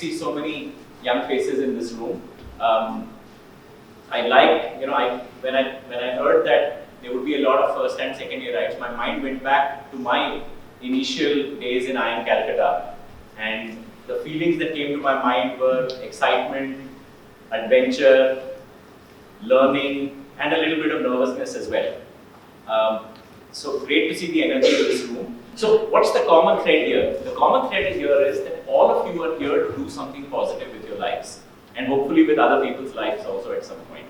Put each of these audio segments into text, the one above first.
see so many young faces in this room. I like, when I heard that there would be a lot of first and second year rides, my mind went back to my initial days in IIM Calcutta, and the feelings that came to my mind were excitement, adventure, learning, and a little bit of nervousness as well. So great to see the energy in this room. So what's the common thread here? The common thread here is that all of you are here to do something positive with your lives, and hopefully with other people's lives also at some point.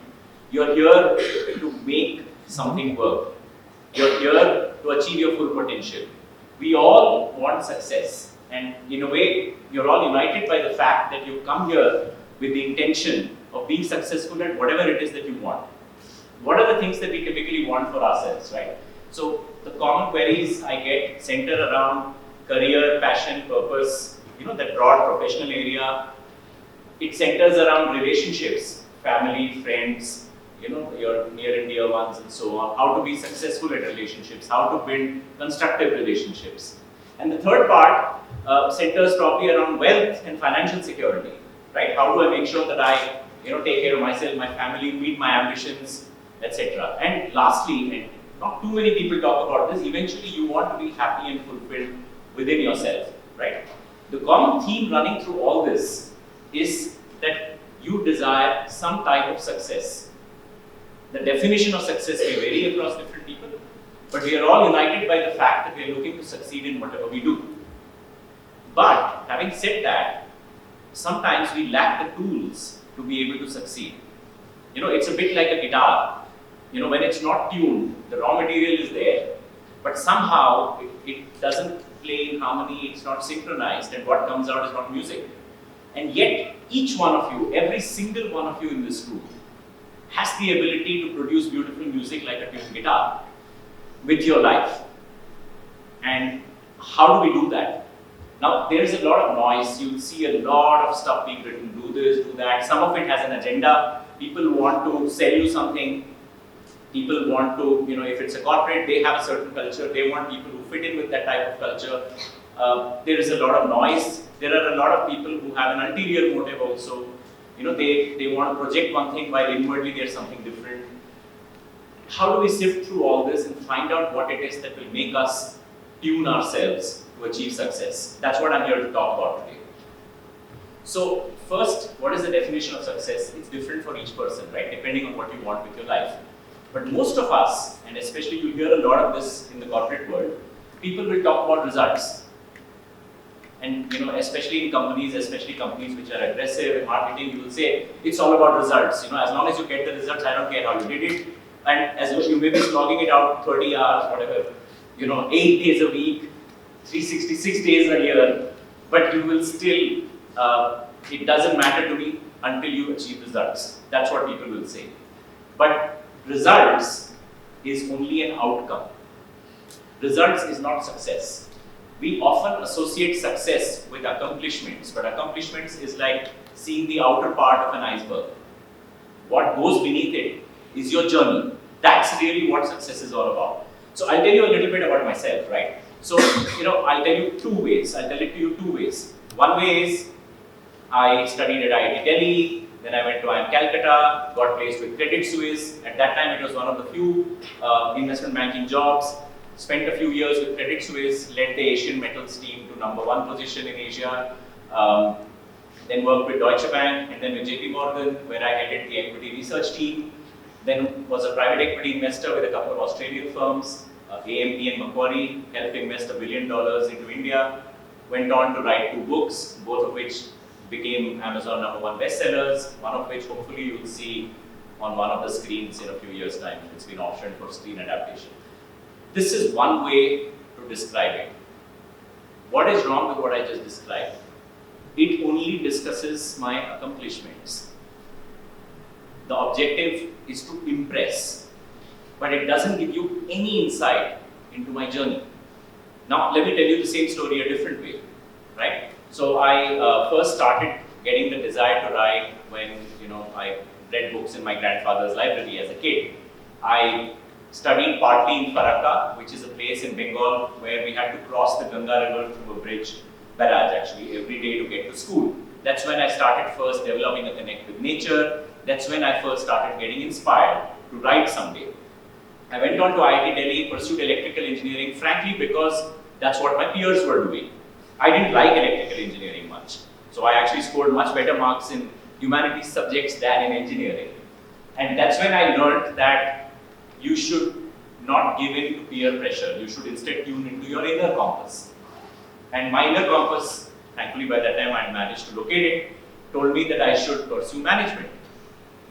You're here to make something work. You're here to achieve your full potential. We all want success, and in a way, you're all united by the fact that you come here with the intention of being successful at whatever it is that you want. What are the things that we typically want for ourselves, right? So the common queries I get center around career, passion, purpose, that broad professional area. It centers around relationships, family, friends, your near and dear ones and so on, how to be successful at relationships, how to build constructive relationships. And the third part centers probably around wealth and financial security, right? How do I make sure that I take care of myself, my family, meet my ambitions, etc. And lastly, and not too many people talk about this, eventually you want to be happy and fulfilled within yourself, right? The common theme running through all this is that you desire some type of success. The definition of success may vary across different people, but we are all united by the fact that we are looking to succeed in whatever we do. But having said that, sometimes we lack the tools to be able to succeed. It's a bit like a guitar. When it's not tuned, the raw material is there, but somehow it doesn't play in harmony, it's not synchronized, and what comes out is not music. And yet, each one of you, every single one of you in this room, has the ability to produce beautiful music like a tuned guitar with your life. And how do we do that? Now, there is a lot of noise. You'll see a lot of stuff being written, do this, do that. Some of it has an agenda. People want to sell you something. People want to, if it's a corporate, they have a certain culture. They want people who fit in with that type of culture. There is a lot of noise. There are a lot of people who have an ulterior motive also. They want to project one thing while inwardly there's something different. How do we sift through all this and find out what it is that will make us tune ourselves to achieve success? That's what I'm here to talk about today. So first, what is the definition of success? It's different for each person, right? Depending on what you want with your life. But most of us, and especially you hear a lot of this in the corporate world, people will talk about results. And especially in companies, especially companies which are aggressive in marketing, you will say, it's all about results. As long as you get the results, I don't care how you did it. And as you may be slogging it out 30 hours, whatever, 8 days a week, 366 days a year, but you will still, it doesn't matter to me until you achieve results. That's what people will say. But results is only an outcome. Results is not success. We often associate success with accomplishments, but accomplishments is like seeing the outer part of an iceberg. What goes beneath it is your journey. That's really what success is all about. So I'll tell you a little bit about myself, right? So, I'll tell you two ways. I'll tell it to you two ways. One way is I studied at IIT Delhi, then I went to IIM Calcutta, got placed with Credit Suisse. At that time, it was one of the few investment banking jobs. Spent a few years with Credit Suisse, led the Asian metals team to #1 position in Asia, then worked with Deutsche Bank and then with JP Morgan, where I headed the equity research team, then was a private equity investor with a couple of Australian firms, AMP and Macquarie, helped invest $1 billion into India, went on to write 2 books, both of which became Amazon #1 bestsellers, one of which hopefully you'll see on one of the screens in a few years' time. It's been optioned for screen adaptation. This is one way to describe it. What is wrong with what I just described? It only discusses my accomplishments. The objective is to impress, but it doesn't give you any insight into my journey. Now, let me tell you the same story a different way, right? So I first started getting the desire to write when I read books in my grandfather's library as a kid. I studied partly in Farakka, which is a place in Bengal where we had to cross the Ganga river through a bridge, barrage actually, every day to get to school. That's when I started first developing a connect with nature. That's when I first started getting inspired to write someday. I went on to IIT Delhi, pursued electrical engineering, frankly because that's what my peers were doing. I didn't like electrical engineering much. So I actually scored much better marks in humanities subjects than in engineering. And that's when I learned that you should not give in to peer pressure. You should instead tune into your inner compass. And my inner compass, thankfully by that time I had managed to locate it, told me that I should pursue management.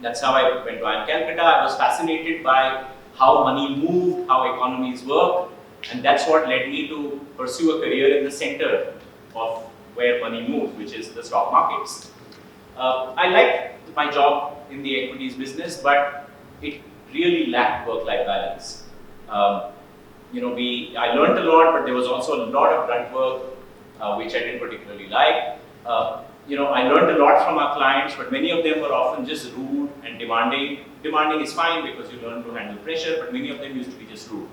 That's how I went to IIM Calcutta. I was fascinated by how money moved, how economies work, and that's what led me to pursue a career in the center of where money moves, which is the stock markets. I liked my job in the equities business, but it really lacked work-life balance. I learned a lot, but there was also a lot of grunt work, which I didn't particularly like. I learned a lot from our clients, but many of them were often just rude and demanding. Demanding is fine because you learn to handle pressure, but many of them used to be just rude.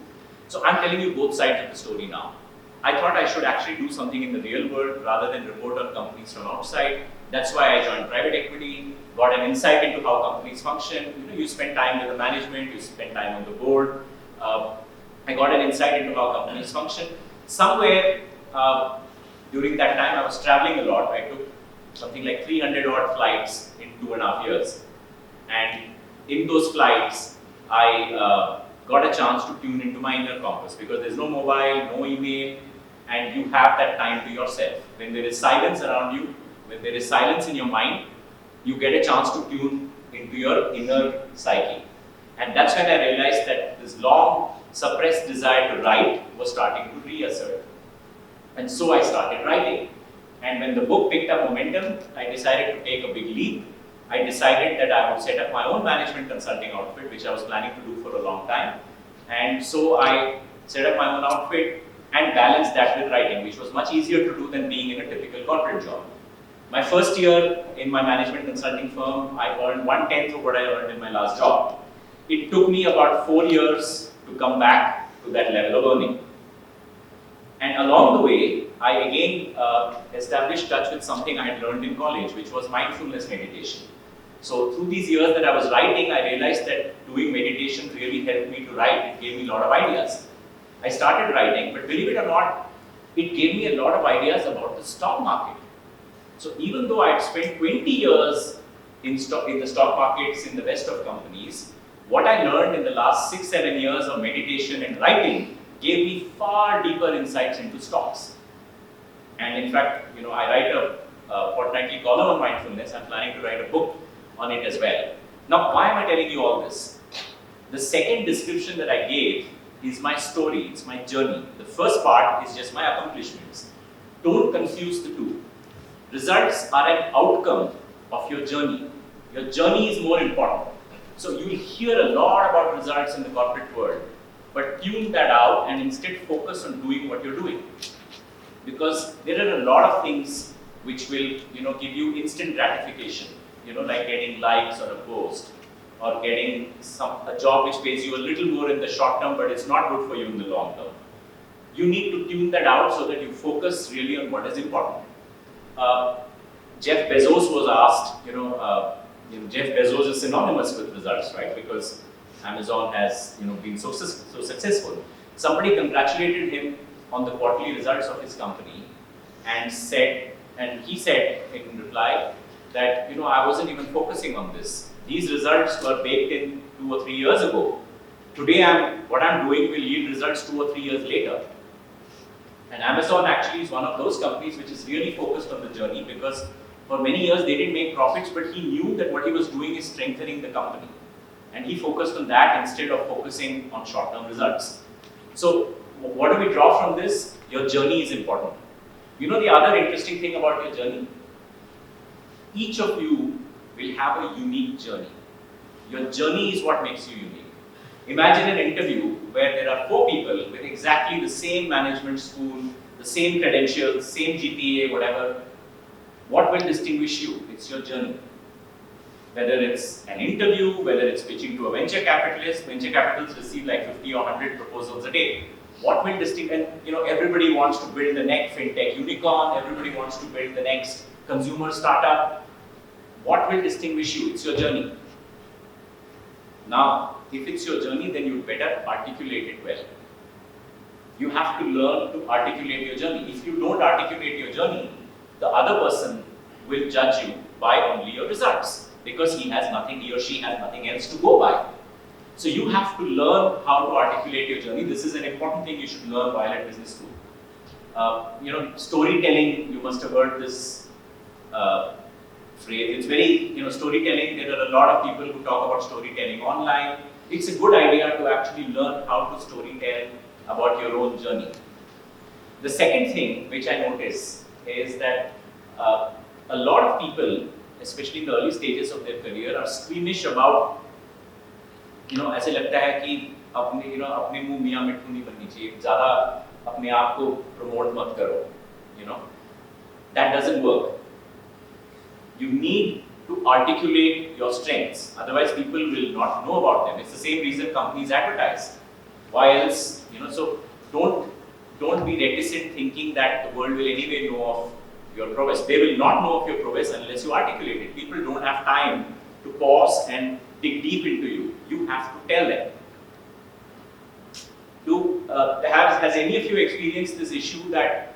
So I'm telling you both sides of the story now. I thought I should actually do something in the real world rather than report on companies from outside. That's why I joined private equity, got an insight into how companies function. You spend time with the management, you spend time on the board. I got an insight into how companies function. Somewhere during that time, I was traveling a lot. I took something like 300 odd flights in 2.5 years. And in those flights, I got a chance to tune into my inner compass because there's no mobile, no email, and you have that time to yourself. When there is silence around you, when there is silence in your mind, you get a chance to tune into your inner psyche. And that's when I realized that this long suppressed desire to write was starting to reassert. And so I started writing. And when the book picked up momentum, I decided to take a big leap. I decided that I would set up my own management consulting outfit, which I was planning to do for a long time. And so I set up my own outfit and balanced that with writing, which was much easier to do than being in a typical corporate job. My first year in my management consulting firm, I earned 1/10 of what I earned in my last job. It took me about 4 years to come back to that level of earning. And along the way, I again established touch with something I had learned in college, which was mindfulness meditation. So through these years that I was writing, I realized that doing meditation really helped me to write. It gave me a lot of ideas. I started writing, but believe it or not, it gave me a lot of ideas about the stock market. So even though I had spent 20 years in the stock markets in the best of companies, what I learned in the last 6-7 years of meditation and writing gave me far deeper insights into stocks. And in fact, I write a fortnightly column on mindfulness. I'm planning to write a book on it as well. Now, why am I telling you all this? The second description that I gave is my story, it's my journey. The first part is just my accomplishments. Don't confuse the two. Results are an outcome of your journey. Your journey is more important. So you'll hear a lot about results in the corporate world, but tune that out and instead focus on doing what you're doing. Because there are a lot of things which will, give you instant gratification, like getting likes on a post or getting a job which pays you a little more in the short term, but it's not good for you in the long term. You need to tune that out so that you focus really on what is important. Jeff Bezos was asked, Jeff Bezos is synonymous with results, right? Because Amazon has, been so successful. Somebody congratulated him on the quarterly results of his company and he said in reply that, I wasn't even focusing on this. These results were baked in 2 or 3 years ago. Today, what I'm doing will yield results 2 or 3 years later. And Amazon actually is one of those companies which is really focused on the journey because for many years they didn't make profits, but he knew that what he was doing is strengthening the company. And he focused on that instead of focusing on short-term results. So what do we draw from this? Your journey is important. The other interesting thing about your journey? Each of you will have a unique journey. Your journey is what makes you unique. Imagine an interview where there are 4 people with exactly the same management school, the same credentials, same GPA, whatever. What will distinguish you? It's your journey. Whether it's an interview, whether it's pitching to a venture capitalist, venture capitalists receive like 50 or 100 proposals a day. What will distinguish, and everybody wants to build the next fintech unicorn, everybody wants to build the next consumer, startup, what will distinguish you? It's your journey. Now, if it's your journey, then you better articulate it well. You have to learn to articulate your journey. If you don't articulate your journey, the other person will judge you by only your results because he or she has nothing else to go by. So you have to learn how to articulate your journey. This is an important thing you should learn while at business school. Storytelling, you must have heard this phrase. It's very, storytelling, there are a lot of people who talk about storytelling online. It's a good idea to actually learn how to storytell about your own journey. The second thing which I notice is that a lot of people, especially in the early stages of their career, are squeamish about, ऐसे लगता है कि अपने मुंह मियाँ मिट्ठू नहीं बननी चाहिए, ज़्यादा अपने आप को promote मत करो, that doesn't work. You need to articulate your strengths, otherwise people will not know about them. It's the same reason companies advertise. Why else, so don't be reticent thinking that the world will anyway know of your prowess. They will not know of your prowess unless you articulate it. People don't have time to pause and dig deep into you. You have to tell them. Has any of you experienced this issue that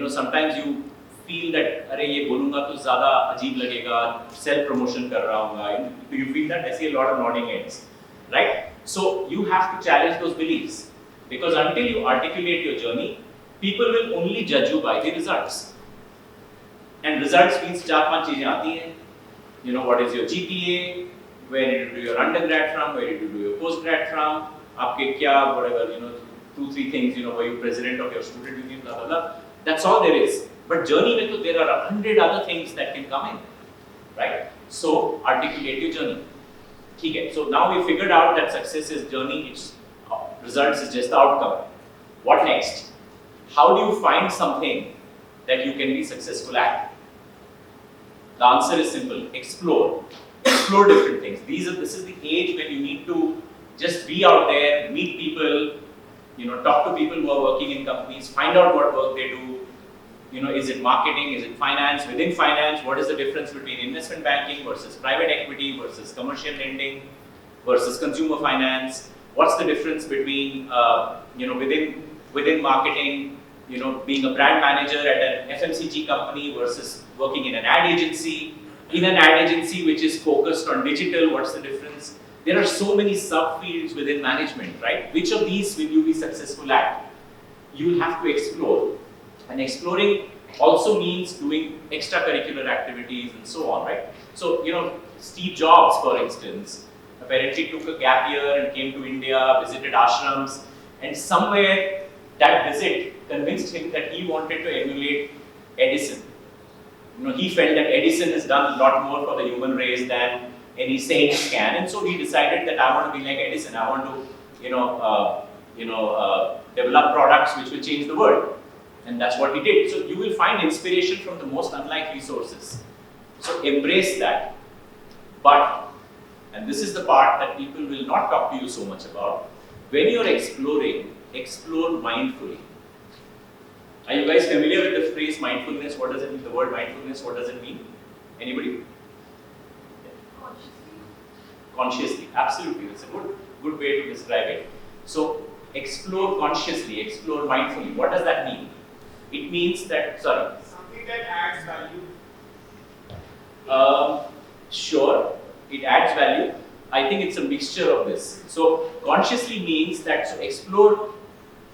sometimes you feel that अरे ये बोलूँगा तो ज़्यादा अजीब लगेगा, self promotion कर रहा हूँगा. Do you feel that? I see a lot of nodding heads, right? So you have to challenge those beliefs because until you articulate your journey, people will only judge you by the results. And results means 4-5 चीजें आती हैं. What is your GPA? Where did you do your undergrad from? Where did you do your postgrad from? आपके क्या, whatever, 2-3 things, were you president of your student union, blah, blah, blah. That's all there is. But journey mein to there are 100 other things that can come in, right? So articulate your journey. Okay, so now we figured out that success is journey, its results is just the outcome. What next? How do you find something that you can be successful at? The answer is simple: explore. Explore different things. This is the age when you need to just be out there, meet people, talk to people who are working in companies, find out what work they do. Is it marketing? Is it finance? Within finance, what is the difference between investment banking versus private equity versus commercial lending versus consumer finance? What's the difference between, within marketing, being a brand manager at an FMCG company versus working in an ad agency? In an ad agency which is focused on digital, what's the difference? There are so many subfields within management, right? Which of these will you be successful at? You will have to explore. And exploring also means doing extracurricular activities and so on, right? So, Steve Jobs, for instance, apparently took a gap year and came to India, visited ashrams, and somewhere that visit convinced him that he wanted to emulate Edison. He felt that Edison has done a lot more for the human race than any saints can, and so he decided that I want to be like Edison. I want to, develop products which will change the world. And that's what he did. So you will find inspiration from the most unlikely sources. So embrace that. But, and this is the part that people will not talk to you so much about, when you're exploring, explore mindfully. Are you guys familiar with the phrase mindfulness? What does it mean? The word mindfulness, what does it mean? Anybody? Consciously. Absolutely. That's a good way to describe it. So explore consciously, explore mindfully. What does that mean? It means that, something that adds value. Sure, it adds value. I think it's a mixture of this. So consciously means that, so explore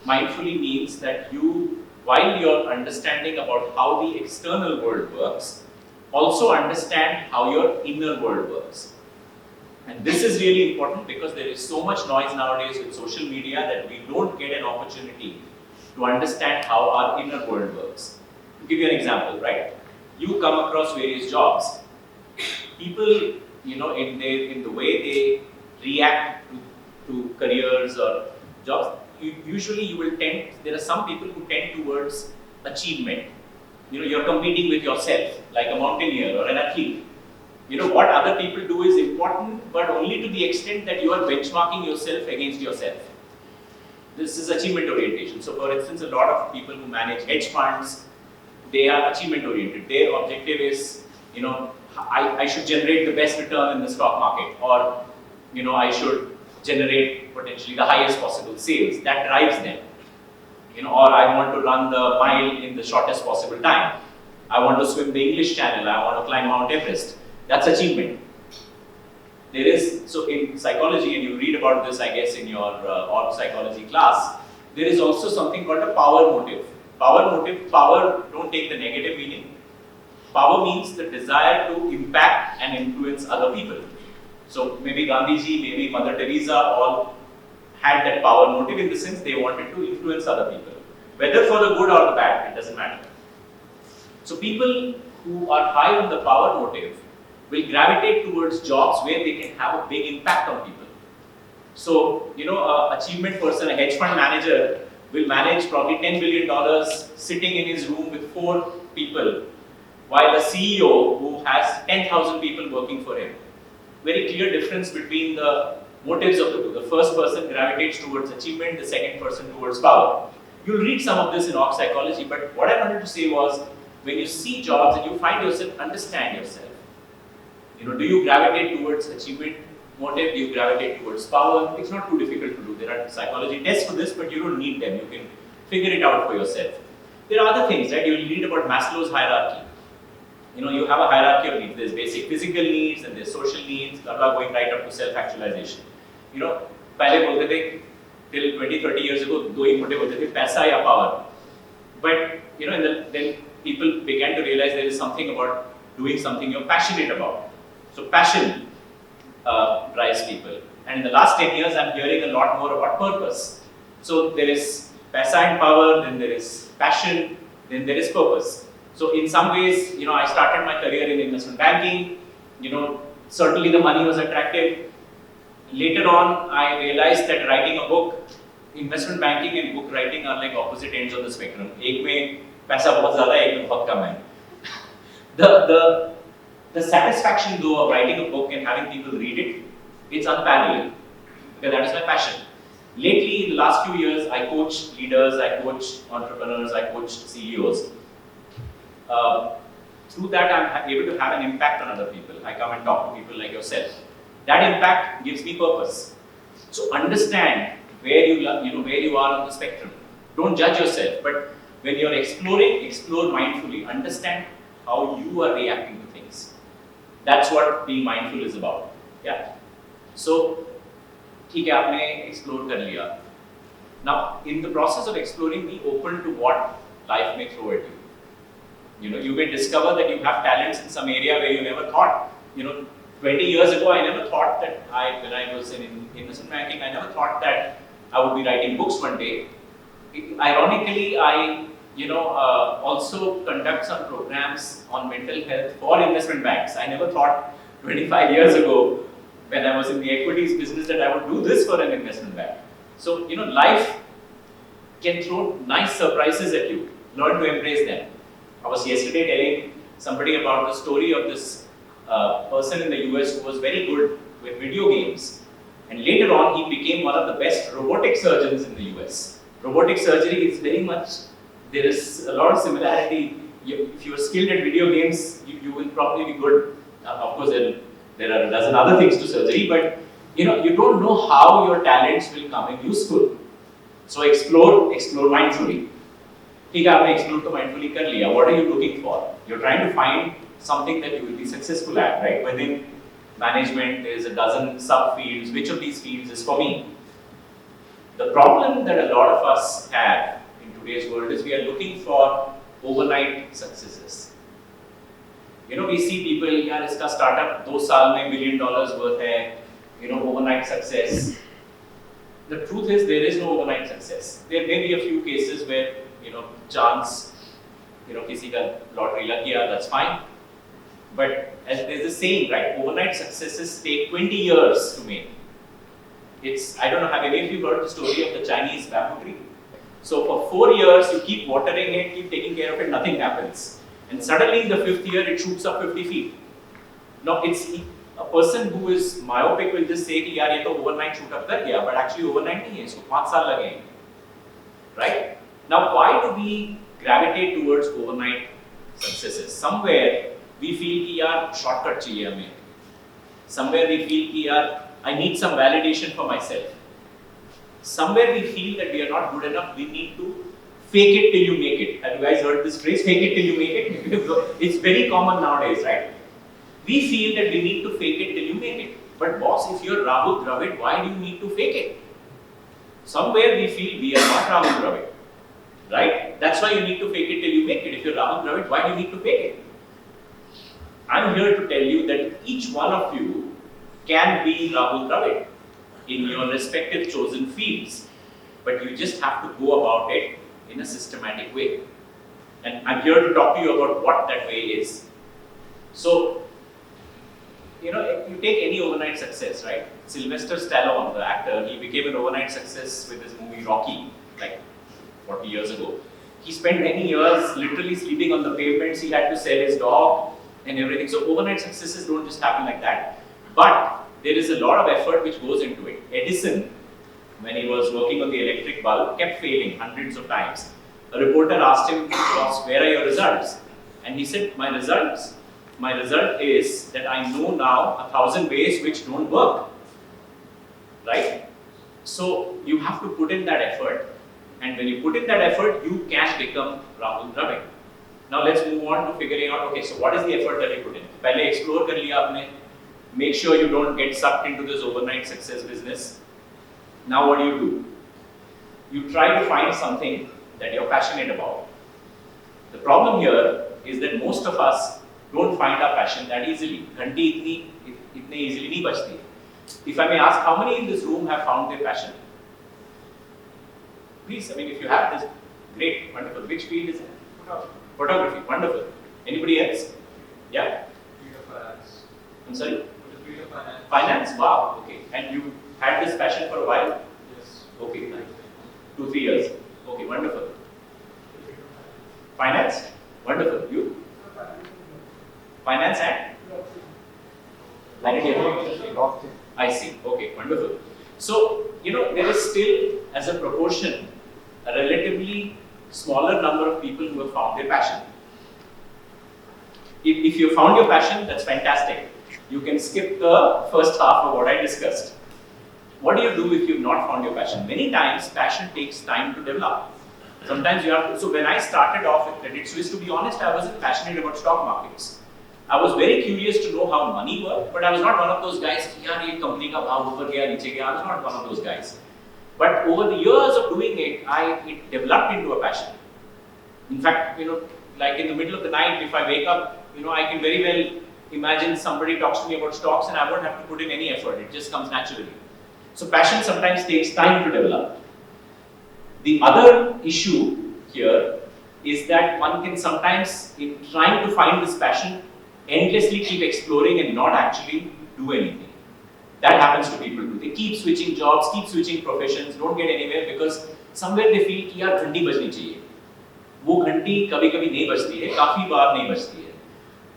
mindfully means that you, while you're understanding about how the external world works, also understand how your inner world works. And this is really important because there is so much noise nowadays with social media that we don't get an opportunity to understand how our inner world works. To give you an example, right? You come across various jobs. People, in the way they react to careers or jobs, usually you will tend, there are some people who tend towards achievement. You're competing with yourself, like a mountaineer or an athlete. What other people do is important, but only to the extent that you are benchmarking yourself against yourself. This is achievement orientation. So for instance, a lot of people who manage hedge funds, they are achievement oriented. Their objective is, I should generate the best return in the stock market, or I should generate potentially the highest possible sales. That drives them. Or I want to run the mile in the shortest possible time. I want to swim the English Channel. I want to climb Mount Everest. That's achievement. So in psychology, and you read about this, I guess, in your org psychology class, there is also something called a power motive. Power, don't take the negative meaning. Power means the desire to impact and influence other people. So maybe Gandhiji, maybe Mother Teresa all had that power motive in the sense they wanted to influence other people. Whether for the good or the bad, it doesn't matter. So people who are high on the power motive will gravitate towards jobs where they can have a big impact on people. So, an achievement person, a hedge fund manager, will manage probably $10 billion sitting in his room with 4 people, while the CEO who has 10,000 people working for him. Very clear difference between the motives of the two. The first person gravitates towards achievement, the second person towards power. You'll read some of this in org psychology, but what I wanted to say was, when you see jobs and you find yourself, understand yourself. Do you gravitate towards achievement motive? Do you gravitate towards power? It's not too difficult to do. There are psychology tests for this, but you don't need them. You can figure it out for yourself. There are other things, right? You'll read about Maslow's hierarchy. You have a hierarchy of needs. There's basic physical needs and there's social needs, blah, blah, going right up to self-actualization. पहले बोलते थे, till 20-30 years ago, दो ही motive होते थे, पैसा या power. But, then people began to realize there is something about doing something you're passionate about. So passion drives people. And in the last 10 years, I'm hearing a lot more about purpose. So there is paisa and power, then there is passion, then there is purpose. So in some ways, I started my career in investment banking. Certainly the money was attractive. Later on, I realized that writing a book, investment banking and book writing are like opposite ends of the spectrum. एक में पैसा बहुत ज़्यादा है, एक में बहुत कम है. The satisfaction though of writing a book and having people read it, it's unparalleled, because that is my passion. Lately, in the last few years, I coach leaders, I coach entrepreneurs, I coach CEOs. Through that, I'm able to have an impact on other people. I come and talk to people like yourself. That impact gives me purpose. So understand where you are on the spectrum. Don't judge yourself, but when you're exploring, explore mindfully. Understand how you are reacting to things. That's what being mindful is about. Yeah. So, ठीक है, आपने explore कर लिया. Now, in the process of exploring, be open to what life may throw at you. You may discover that you have talents in some area where you never thought. 20 years ago, I never thought that when I was in investment banking, I never thought that I would be writing books one day. Ironically, I also conduct some programs on mental health for investment banks. I never thought 25 years ago, when I was in the equities business, that I would do this for an investment bank. So, life can throw nice surprises at you. Learn to embrace them. I was yesterday telling somebody about the story of this person in the US who was very good with video games. And later on, he became one of the best robotic surgeons in the US. Robotic surgery is very much, there is a lot of similarity. If you are skilled at video games, you will probably be good. Of course, there are a dozen other things to surgery, but you don't know how your talents will come in useful. So explore mindfully. ठीक है, आपने explore तो mindfully कर लिया. What are you looking for? You're trying to find something that you will be successful at, right? Within management, there is a dozen sub-fields. Which of these fields is for me? The problem that a lot of us have in today's world is we are looking for overnight successes. We see people, यार इसका startup 2 साल में $1 billion worth है, overnight success. The truth is there is no overnight success. There may be a few cases where, chance, किसी का lottery लग गया, that's fine. But as there's a saying, right, overnight successes take 20 years to make. I don't know, have any of you heard the story of the Chinese bamboo tree? So for 4 years, you keep watering it, keep taking care of it, nothing happens. And suddenly in the 5th year, it shoots up 50 feet. Now, it's a person who is myopic will just say, yaar, ye to overnight shoot up kar gaya, but actually overnight nahi hai, isko 5 saal lage. Right? Now, why do we gravitate towards overnight successes. Somewhere we feel कि यार shortcut चाहिए हमें. Somewhere we feel कि यार I need some validation for myself. Somewhere we feel that we are not good enough. We need to fake it till you make it. Have you guys heard this phrase? Fake it till you make it. It's very common nowadays, right? We feel that we need to fake it till you make it. But boss, if you're Rahul Dravid, why do you need to fake it? Somewhere we feel we are not Rahul Dravid, right? That's why you need to fake it till you make it. If you're Rahul Dravid, why do you need to fake it? I'm here to tell you that each one of you can be Rahul Dravid in your respective chosen fields, but you just have to go about it in a systematic way. And I'm here to talk to you about what that way is. So, you take any overnight success, right? Sylvester Stallone, the actor, he became an overnight success with his movie Rocky, like 40 years ago. He spent many years literally sleeping on the pavements. He had to sell his dog and everything. So overnight successes don't just happen like that. But there is a lot of effort which goes into it. Edison, when he was working on the electric bulb, kept failing hundreds of times. A reporter asked him, "Boss, where are your results?" And he said, my result is that I know now 1,000 ways which don't work, right? So you have to put in that effort, and when you put in that effort, you can become Rahul Dravid. Now let's move on to figuring out, okay, so what is the effort that you put in? Pehle explore kar liya aapne. Make sure you don't get sucked into this overnight success business. Now what do? You try to find something that you're passionate about. The problem here is that most of us don't find our passion that easily. Ghanti itne easily nahi bachti. If I may ask, how many in this room have found their passion? Please, if you have this, great, wonderful. Which field is it? Photography, wonderful. Anybody else? Yeah? I'm sorry? Finance? Wow, okay. And you had this passion for a while? Yes. Okay, 2-3 years. Okay, wonderful. Finance? Wonderful. You? Finance and? I see. Okay, wonderful. So, there is still, as a proportion, a relatively smaller number of people who have found their passion. If you found your passion, that's fantastic. You can skip the first half of what I discussed. What do you do if you've not found your passion? Many times, passion takes time to develop. Sometimes you have to. So when I started off with Credit Suisse, to be honest, I wasn't passionate about stock markets. I was very curious to know how money worked, but I was not one of those guys, yaar, ye company ka bhaav upar gaya, niche gaya. I was not one of those guys. But over the years of doing it, it developed into a passion. In fact, like in the middle of the night, if I wake up, I can very well imagine somebody talks to me about stocks and I won't have to put in any effort. It just comes naturally. So passion sometimes takes time to develop. The other issue here is that one can sometimes, in trying to find this passion, endlessly keep exploring and not actually do anything. That happens to people too. They keep switching jobs, keep switching professions, don't get anywhere because somewhere they feel कि यार घंटी बजनी चाहिए. वो घंटी कभी-कभी नहीं बजती है, काफी बार नहीं बजती है.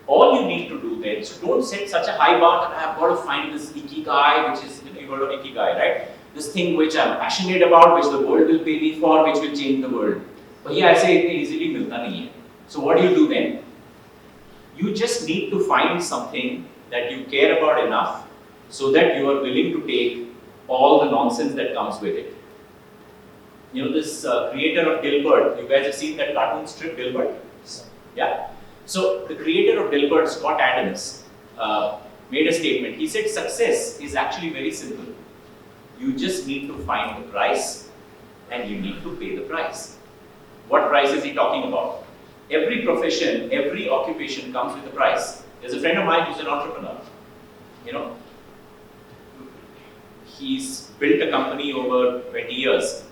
All you need to do then, so don't set such a high bar that I have got to find this ikigai, which is, you heard of ikigai, right? This thing which I'm passionate about, which the world will pay me for, which will change the world. But yeah, I say it easily milta nahi hai. So what do you do then? You just need to find something that you care about enough so that you are willing to take all the nonsense that comes with it. This creator of Dilbert, you guys have seen that cartoon strip Dilbert? Yeah? So the creator of Dilbert, Scott Adams, made a statement. He said success is actually very simple. You just need to find the price and you need to pay the price. What price is he talking about? Every profession, every occupation comes with a price. There's a friend of mine who's an entrepreneur. He's built a company over 20 years.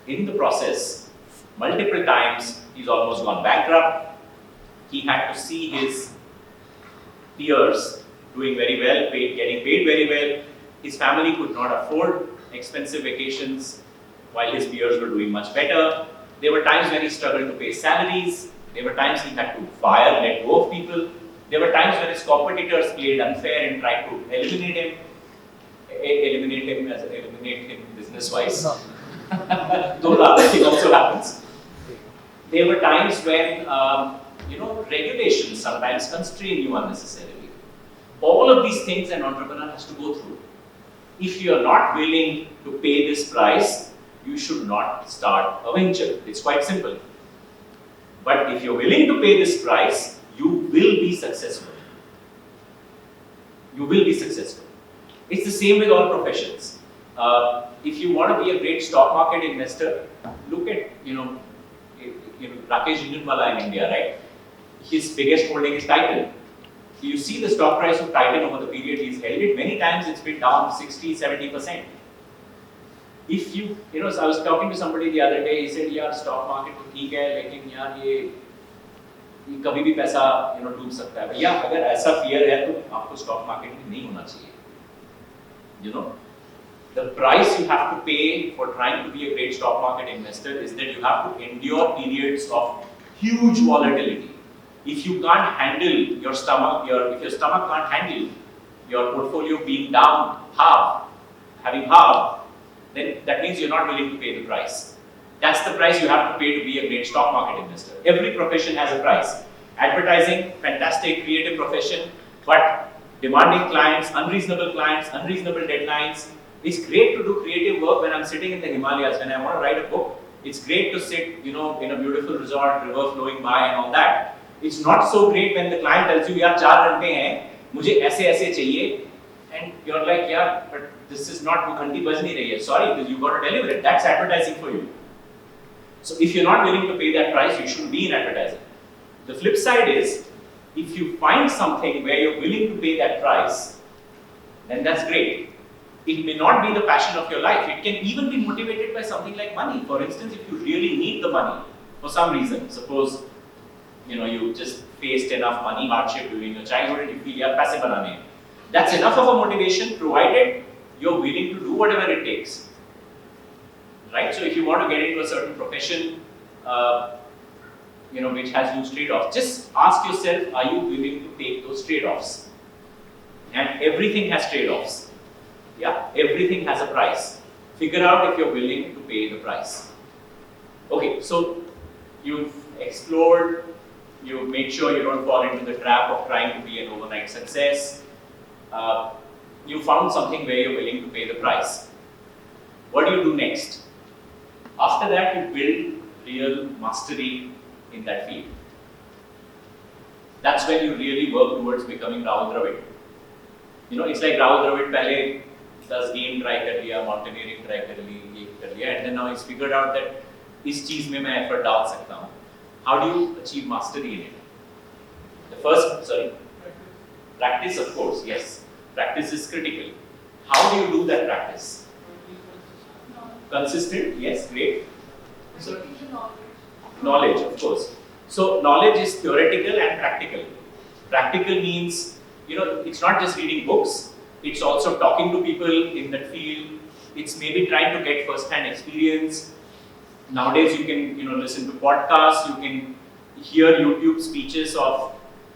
In the process, multiple times, he's almost gone bankrupt. He had to see his peers doing very well, getting paid very well. His family could not afford expensive vacations while his peers were doing much better. There were times when he struggled to pay salaries. There were times he had to fire, let go of people. There were times when his competitors played unfair and tried to eliminate him. Eliminate him business-wise. Though the other thing also happens. There were times when regulations sometimes constrain you unnecessarily. All of these things an entrepreneur has to go through. If you are not willing to pay this price, you should not start a venture. It's quite simple. But if you're willing to pay this price, you will be successful. You will be successful. It's the same with all professions. If you want to be a great stock market investor, look at Rakesh Jhunjhunwala in India, right? His biggest holding is Titan. You see the stock price of Titan over the period he's held it. Many times it's been down 60, 70%. If I was talking to somebody the other day. He said, "यार stock market तो ठीक है, लेकिन यार ये कभी भी पैसा डूब सकता है." भैया अगर ऐसा fear है तो आपको stock market में नहीं होना चाहिए. The price you have to pay for trying to be a great stock market investor is that you have to endure periods of huge volatility. If you can't handle your stomach, if your stomach can't handle your portfolio being down having half, then that means you're not willing to pay the price. That's the price you have to pay to be a great stock market investor. Every profession has a price. Advertising, fantastic, creative profession, but demanding clients, unreasonable deadlines. It's great to do creative work when I'm sitting in the Himalayas, when I want to write a book. It's great to sit, in a beautiful resort, river flowing by and all that. It's not so great when the client tells you, "यार 4 घंटे हैं, मुझे ऐसे चाहिए," and you're like, "Yeah, but this is not, वो घंटी बज नहीं रही है." Sorry, you got to deliver it. That's advertising for you. So if you're not willing to pay that price, you shouldn't be in advertising. The flip side is, if you find something where you're willing to pay that price, then that's great. It may not be the passion of your life. It can even be motivated by something like money. For instance, if you really need the money for some reason, suppose you just faced enough money hardship during your childhood and you feel yaar paise banane hain. That's enough of a motivation, provided you're willing to do whatever it takes. Right? So if you want to get into a certain profession, which has huge trade-offs, just ask yourself, are you willing to take those trade-offs? And everything has trade-offs. Yeah, everything has a price. Figure out if you're willing to pay the price. Okay, so you've explored, you made sure you don't fall into the trap of trying to be an overnight success. You found something where you're willing to pay the price. What do you do next? After that, you build real mastery in that field. That's when you really work towards becoming Rahul Dravid. It's like Rahul Dravid पहले 10 game try कर लिया, mountaineering try कर ली, ये कर लिया, and then now he's figured out that इस चीज में मैं एफर्ट डाल सकता हूँ. How do you achieve mastery in it? Practice, of course, yes. Practice is critical. How do you do that practice? Consistent, yes, great. So, knowledge, of course. So knowledge is theoretical and practical. Practical means, it's not just reading books. It's also talking to people in that field. It's maybe trying to get first-hand experience. Nowadays, you can listen to podcasts. You can hear YouTube speeches of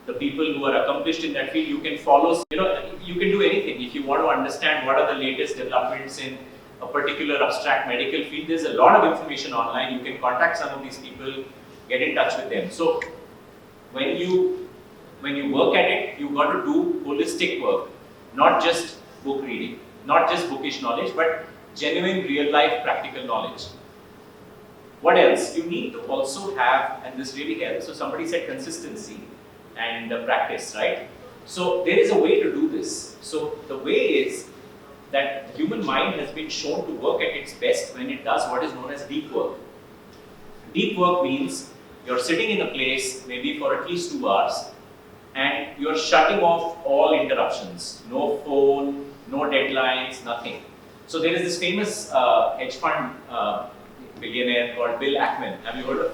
the people who are accomplished in that field. You can follow. You can do anything if you want to understand what are the latest developments in a particular abstract medical field. There's a lot of information online. You can contact some of these people, get in touch with them. So when you work at it, you got to do holistic work. Not just book reading, not just bookish knowledge, but genuine real life practical knowledge. What else? You need to also have, and this really helps, so somebody said consistency and practice, right? So there is a way to do this. So the way is that the human mind has been shown to work at its best when it does what is known as deep work. Deep work means you're sitting in a place maybe for at least 2 hours, and you're shutting off all interruptions. No phone, no deadlines, nothing. So there is this famous hedge fund billionaire called Bill Ackman. Have you heard of?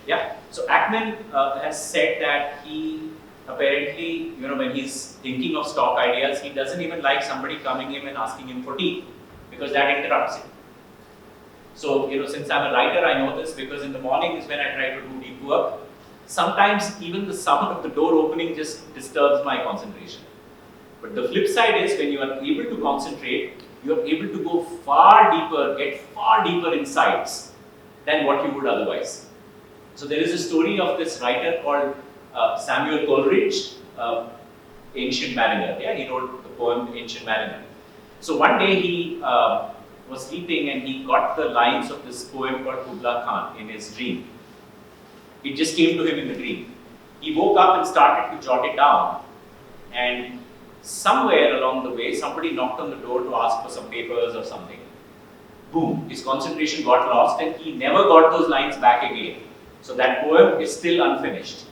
Yeah. So Ackman has said that he apparently, when he's thinking of stock ideas, he doesn't even like somebody coming in and asking him for tea, because that interrupts him. So, since I'm a writer, I know this, because in the morning is when I try to do deep work. Sometimes even the sound of the door opening just disturbs my concentration. But the flip side is, when you are able to concentrate, you are able to go far deeper, get far deeper insights than what you would otherwise. So there is a story of this writer called Samuel Coleridge, Ancient Mariner. Yeah, he wrote the poem Ancient Mariner. So one day he was sleeping and he got the lines of this poem called Kubla Khan in his dream. It just came to him in the dream. He woke up and started to jot it down, and somewhere along the way, somebody knocked on the door to ask for some papers or something. Boom, his concentration got lost and he never got those lines back again. So that poem is still unfinished.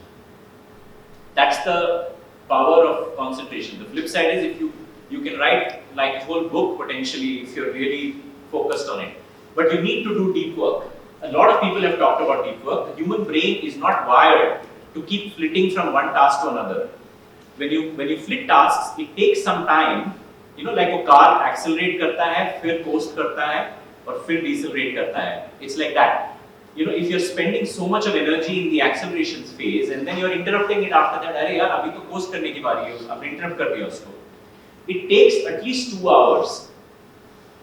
That's the power of concentration. The flip side is if you can write like a whole book potentially if you're really focused on it. But you need to do deep work. A lot of people have talked about deep work. The human brain is not wired to keep flitting from one task to another. When you flit tasks, it takes some time. You know, like a car accelerate करता है, फिर coast करता है, और फिर decelerate करता है. It's like that. You know, if you're spending so much of energy in the acceleration phase and then you're interrupting it after that, अरे यार अभी तो coast करने की बारी है, आपने interrupt कर दिया उसको. It takes at least 2 hours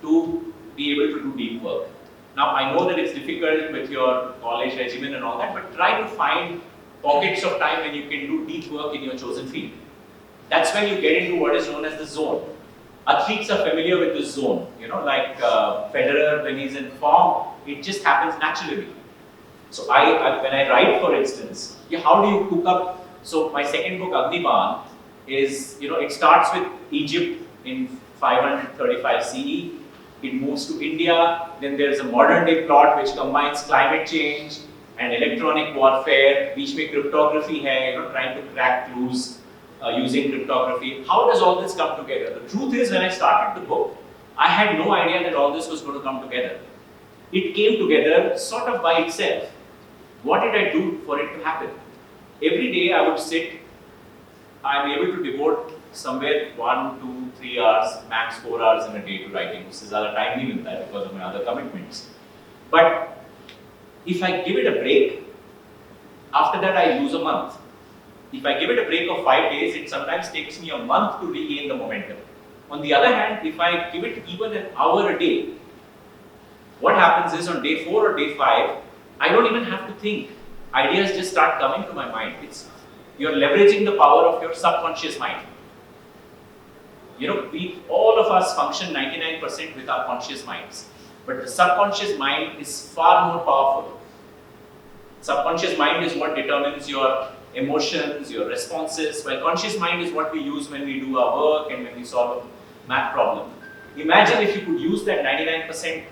to be able to do deep work. Now I know that it's difficult with your college regimen and all that, but try to find pockets of time when you can do deep work in your chosen field. That's when you get into what is known as the zone. Athletes are familiar with this zone, you know, like Federer when he's in form, it just happens naturally. So when I write, for instance, how do you cook up? So my second book, Agniban, is, you know, it starts with Egypt in 535 CE. It moves to India. Then there's a modern day plot which combines climate change and electronic warfare. Beach mein cryptography hai, you know, trying to crack clues using cryptography. How does all this come together? The truth is, when I started the book, I had no idea that all this was going to come together. It came together sort of by itself. What did I do for it to happen? Every day I would sit, I'm able to devote somewhere 1, 2, 3 hours, max 4 hours in a day to writing. This is other time nahi milta hai because of my other commitments. But if I give it a break, after that I lose a month. If I give it a break of 5 days, it sometimes takes me a month to regain the momentum. On the other hand, if I give it even an hour a day, what happens is on day 4 or day 5, I don't even have to think. Ideas just start coming to my mind. You're leveraging the power of your subconscious mind. You know, all of us function 99% with our conscious minds. But the subconscious mind is far more powerful. Subconscious mind is what determines your emotions, your responses, while conscious mind is what we use when we do our work and when we solve a math problem. Imagine if you could use that 99%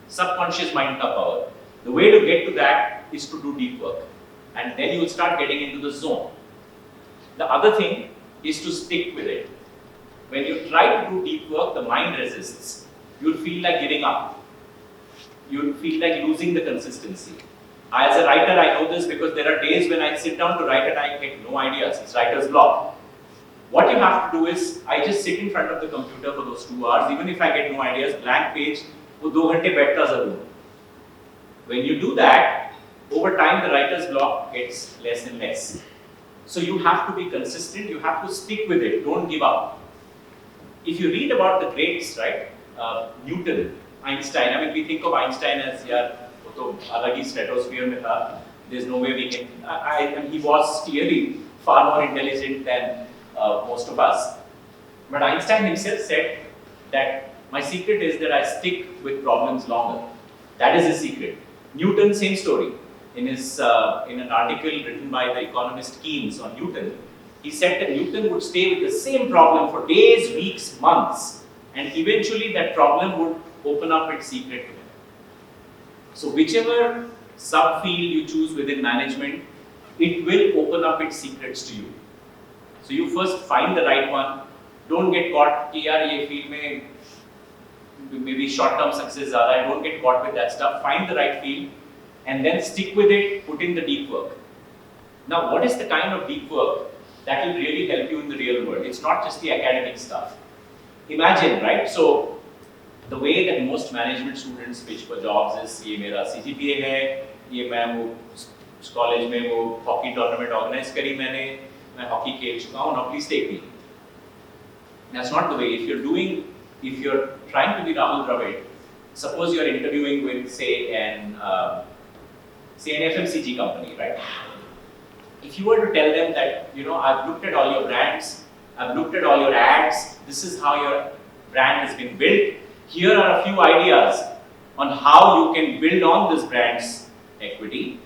subconscious mind ka power. The way to get to that is to do deep work. And then you will start getting into the zone. The other thing is to stick with it. When you try to do deep work, the mind resists. You'll feel like giving up. You'll feel like losing the consistency. As a writer, I know this because there are days when I sit down to write and I get no ideas. It's writer's block. What you have to do is, I just sit in front of the computer for those 2 hours. Even if I get no ideas, blank page, wo 2 घंटे बैठता ज़रूर. When you do that, over time the writer's block gets less and less. So you have to be consistent, you have to stick with it, don't give up. If you read about the greats, right, Newton, Einstein, I mean we think of Einstein as, yaar, wo to alag hi stratosphere mein tha, there's no way we can, and he was clearly far more intelligent than most of us. But Einstein himself said that my secret is that I stick with problems longer. That is his secret. Newton, same story. In an article written by the economist Keynes on Newton, he said that Newton would stay with the same problem for days, weeks, months, and eventually that problem would open up its secret to him. So whichever subfield you choose within management, it will open up its secrets to you. So you first find the right one. Don't get caught कि यार ये field में maybe short-term success ज़्यादा है. Don't get caught with that stuff. Find the right field and then stick with it. Put in the deep work. Now, what is the kind of deep work that will really help you in the real world? It's not just the academic stuff. Imagine, right? So the way that most management students pitch for jobs is ये मेरा CGPA है, ये मैं वो college में वो hockey tournament organize करी मैंने, मैं hockey खेल चुका हूँ, now please take me. That's not the way. If you're trying to be Rahul Dravid, suppose you're interviewing with, say, an FMCG company, right? If if you were to tell them that, I've looked at all your brands, I've looked at all your ads, this is how your brand has been built, here are a few ideas on how you can build on this brand's equity.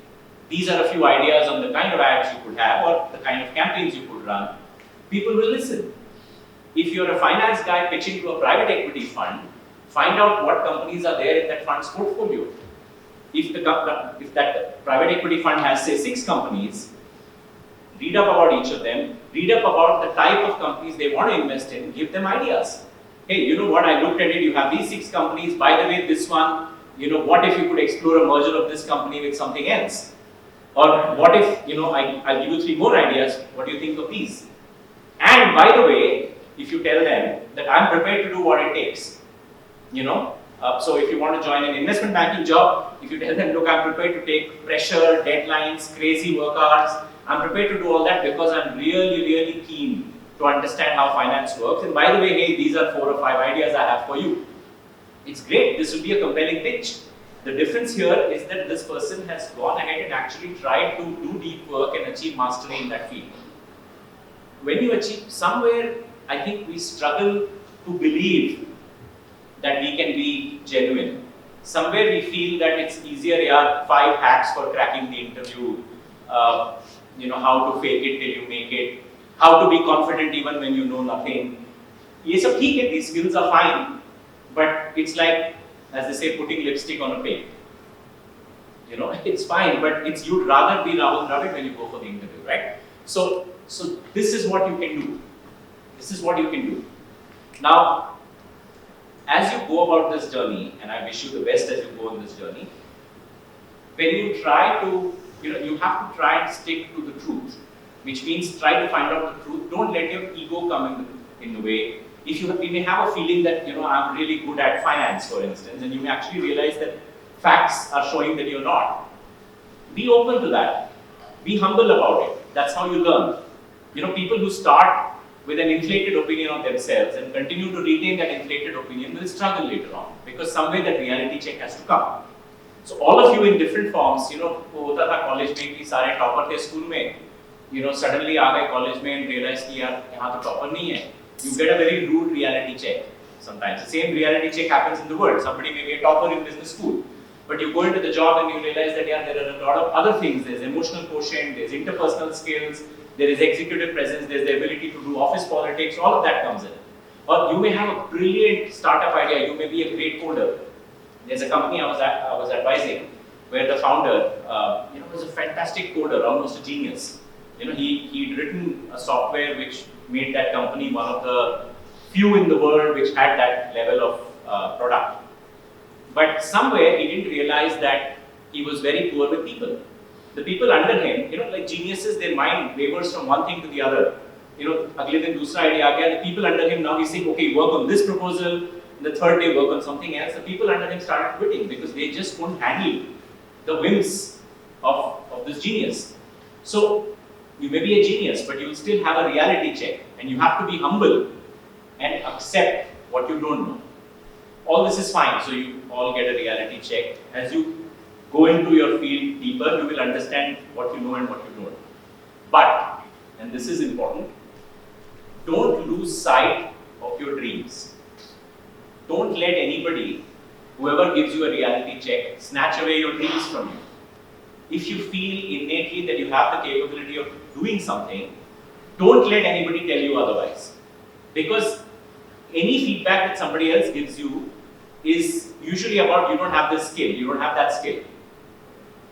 These are a few ideas on the kind of ads you could have or the kind of campaigns you could run. People will listen. If you're a finance guy pitching to a private equity fund, find out what companies are there in that fund's portfolio. If that private equity fund has, say, 6 companies, read up about each of them, read up about the type of companies they want to invest in, give them ideas. Hey, you know what, I looked at it, you have these 6 companies, by the way, this one, what if you could explore a merger of this company with something else? Or what if, I'll give you 3 more ideas, what do you think of these? And by the way, if you tell them that I'm prepared to do what it takes, so if you want to join an investment banking job, if you tell them, look, I'm prepared to take pressure, deadlines, crazy work hours, I'm prepared to do all that because I'm really, really keen to understand how finance works. And by the way, hey, these are 4 or 5 ideas I have for you. It's great, this will be a compelling pitch. The difference here is that this person has gone ahead and actually tried to do deep work and achieve mastery in that field. When you achieve, somewhere I think we struggle to believe that we can be genuine. Somewhere we feel that it's easier, 5 hacks for cracking the interview, how to fake it till you make it, how to be confident even when you know nothing. Yes, so these skills are fine, but it's like, as they say, putting lipstick on a pig. It's fine, but you'd rather be Rahul Dravid when you go for the interview, right? So this is what you can do. This is what you can do. Now, as you go about this journey, and I wish you the best as you go on this journey, when you try to, you have to try and stick to the truth, which means try to find out the truth. Don't let your ego come in the way. You may have a feeling that, I'm really good at finance, for instance, and you may actually realize that facts are showing that you're not. Be open to that. Be humble about it. That's how you learn. People who start with an inflated opinion of themselves and continue to retain that inflated opinion will struggle later on, because somewhere that reality check has to come. So all of you in different forms, होता था college में कि सारे topper थे school में, suddenly आ गए college में and realize कि यार यहाँ तो topper नहीं है. You get a very rude reality check. Sometimes the same reality check happens in the world. Somebody may be a topper in business school, but you go into the job and you realize that there are a lot of other things. There's emotional quotient, there's interpersonal skills, there is executive presence, there's the ability to do office politics, all of that comes in. Or you may have a brilliant startup idea, you may be a great coder. There's a company I was advising where the founder was a fantastic coder, almost a genius. He'd written a software which made that company one of the few in the world which had that level of product. But somewhere he didn't realize that he was very poor with people. The people under him, like geniuses, their mind wavers from one thing to the other. अगले दिन दूसरा idea आ गया. The people under him now he's saying, okay, work on this proposal. The third day work on something else. The people under him started quitting because they just couldn't handle the whims of this genius. So you may be a genius, but you will still have a reality check, and you have to be humble and accept what you don't know. All this is fine, so you all get a reality check. As you go into your field deeper, you will understand what you know and what you don't. But, and this is important, don't lose sight of your dreams. Don't let anybody, whoever gives you a reality check, snatch away your dreams from you. If you feel innately that you have the capability of doing something, don't let anybody tell you otherwise. Because any feedback that somebody else gives you is usually about you don't have this skill, you don't have that skill.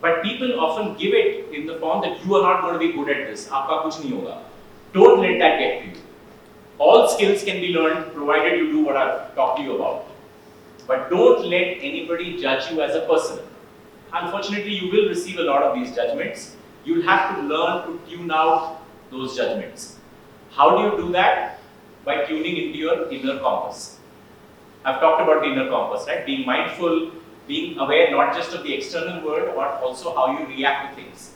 But people often give it in the form that you are not going to be good at this, aapka kuch nahi hoga. Don't let that get to you. All skills can be learned provided you do what I've talked to you about. But don't let anybody judge you as a person. Unfortunately, you will receive a lot of these judgments. You'll have to learn to tune out those judgments. How do you do that? By tuning into your inner compass. I've talked about the inner compass, right? Being mindful, being aware not just of the external world, but also how you react to things.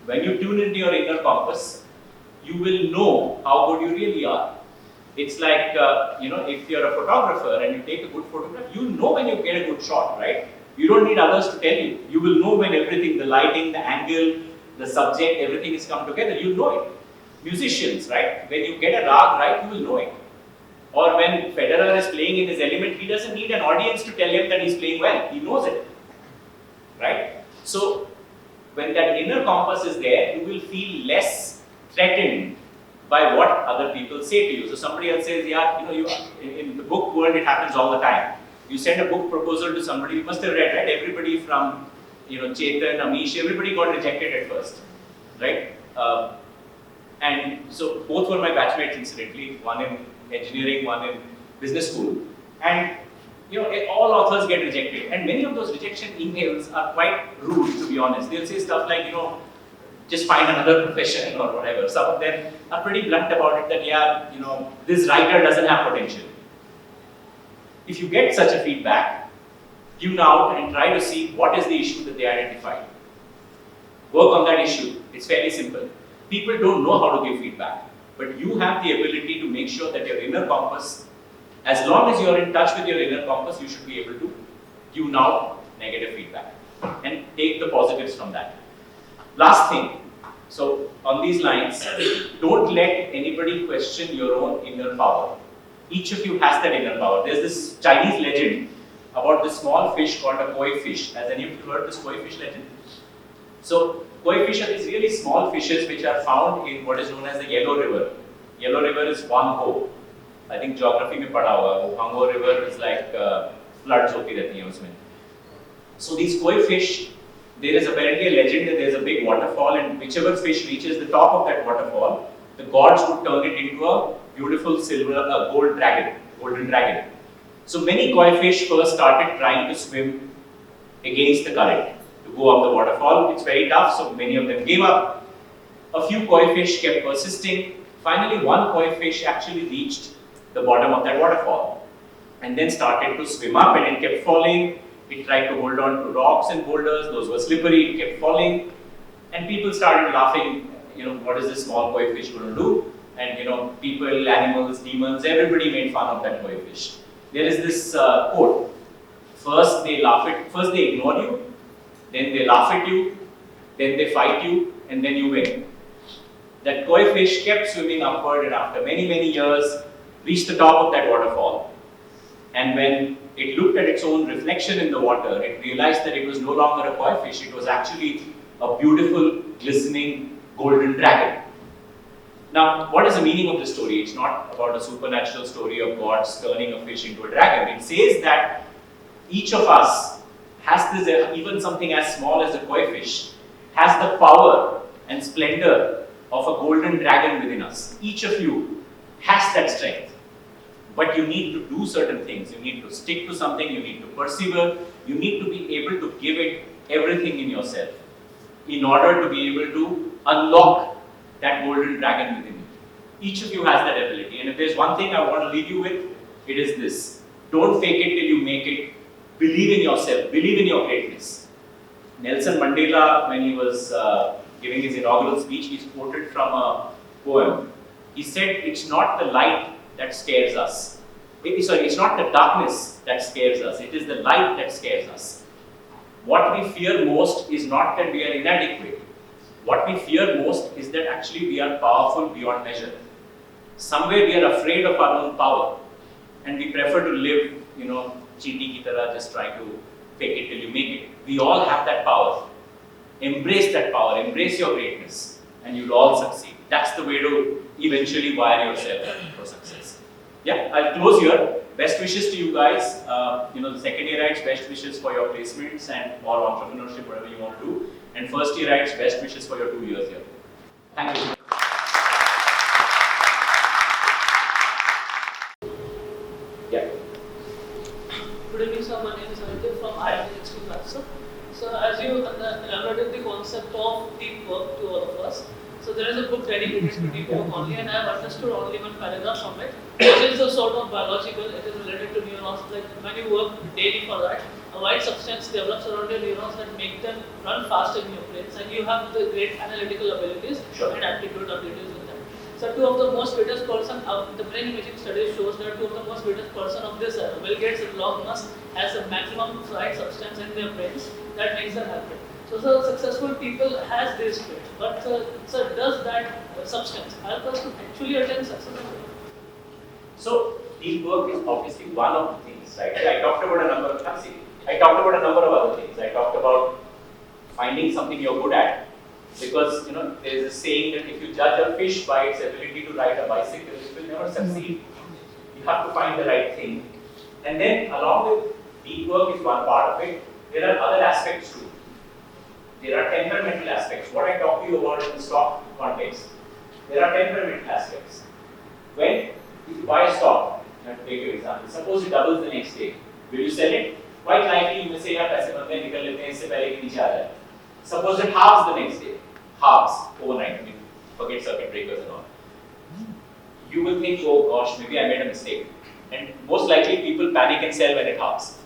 When you tune into your inner compass, you will know how good you really are. It's like, if you're a photographer and you take a good photograph, you know when you get a good shot, right? You don't need others to tell you. You will know when everything, the lighting, the angle, the subject, everything is come together, you know it. Musicians, right? When you get a rag right, you will know it. Or when Federer is playing in his element, he doesn't need an audience to tell him that he's playing well. He knows it, right? So when that inner compass is there, you will feel less threatened by what other people say to you. So somebody else says, yeah, in the book world, it happens all the time. You send a book proposal to somebody, you must have read, right? Everybody from, Chetan, Amish, everybody got rejected at first, right? And so both were my batchmates, incidentally, one in engineering, one in business school. And all authors get rejected. And many of those rejection emails are quite rude, to be honest. They'll say stuff like, just find another profession or whatever. Some of them are pretty blunt about it that, yeah, this writer doesn't have potential. If you get such a feedback, tune out and try to see what is the issue that they identified. Work on that issue. It's fairly simple. People don't know how to give feedback, but you have the ability to make sure that your inner compass, as long as you're in touch with your inner compass, you should be able to tune out negative feedback and take the positives from that. Last thing, so on these lines, don't let anybody question your own inner power. Each of you has that inner power. There's this Chinese legend about this small fish called a koi fish. Has any of you heard this koi fish legend? So koi fish are these really small fishes which are found in what is known as the Yellow River. Yellow River is Huangho. I think geography में पढ़ा होगा. Huangho River is like floods होती रहती हैं उसमें. So these koi fish, there is apparently a legend that there is a big waterfall, and whichever fish reaches the top of that waterfall, the gods would turn it into a beautiful golden dragon. So many koi fish first started trying to swim against the current to go up the waterfall. It's very tough, so many of them gave up. A few koi fish kept persisting. Finally, one koi fish actually reached the bottom of that waterfall and then started to swim up, and it kept falling. It tried to hold on to rocks and boulders, those were slippery, it kept falling. And people started laughing, what is this small koi fish going to do? And people, animals, demons, everybody made fun of that koi fish. There is this quote, first they ignore you, then they laugh at you, then they fight you, and then you win. That koi fish kept swimming upward, and after many, many years, reached the top of that waterfall. And when it looked at its own reflection in the water, it realized that it was no longer a koi fish, it was actually a beautiful, glistening, golden dragon. Now, what is the meaning of the story? It's not about a supernatural story of gods turning a fish into a dragon. It says that each of us has this, even something as small as a koi fish, has the power and splendor of a golden dragon within us. Each of you has that strength. But you need to do certain things. You need to stick to something, you need to persevere, you need to be able to give it everything in yourself in order to be able to unlock that golden dragon within you. Each of you has that ability. And if there's one thing I want to leave you with, it is this. Don't fake it till you make it. Believe in yourself, believe in your greatness. Nelson Mandela, when he was giving his inaugural speech, he quoted from a poem. He said, it's not the light that scares us. It's not the darkness that scares us, it is the light that scares us. What we fear most is not that we are inadequate. What we fear most is that actually we are powerful beyond measure. Somewhere we are afraid of our own power, and we prefer to live, cheaty ki tarah, just trying to fake it till you make it. We all have that power. Embrace that power, embrace your greatness, and you'll all succeed. That's the way to eventually wire yourself for success. Yeah, I'll close here. Best wishes to you guys. The second yearites, best wishes for your placements and or entrepreneurship, whatever you want to do. And first yearites, best wishes for your 2 years here. Thank you. Yeah. Good evening, sir. My name is S.Venkatesh from IIT. So as you elaborated the concept of teamwork to all of us, so there is a book dedicated to teamwork only, and I have understood only one paragraph from it, which is a sort of biological. It is related to neurons. Like when you work daily for that, a white substance develops around your neurons that make them run faster in your brains, and you have the great analytical abilities and aptitude abilities in that. So two of the most greatest person, the brain imaging study shows that two of the most greatest person of this era, Bill Gates and Elon Musk, has a maximum white substance in their brains that makes them happy. So the successful people has this bit, but sir, does that substance help us to actually attain success? So teamwork is obviously one of the things, right? I talked about a number of other things. I talked about finding something you're good at, because there's a saying that if you judge a fish by its ability to ride a bicycle, it will never succeed. You have to find the right thing, and then along with teamwork is one part of it. There are other aspects too. There are temperamental aspects. What I talked to you about in the stock context, there are temperamental aspects. When if you buy a stock, take your example, suppose it doubles the next day, will you sell it? Quite likely you may say, यार पैसे बनते हैं निकल लेते हैं इससे पहले कि नीचे आ जाए. Suppose it halves the next day, halves overnight. I mean, forget circuit breakers and all. You will think, oh gosh, maybe I made a mistake, and most likely people panic and sell when it halves.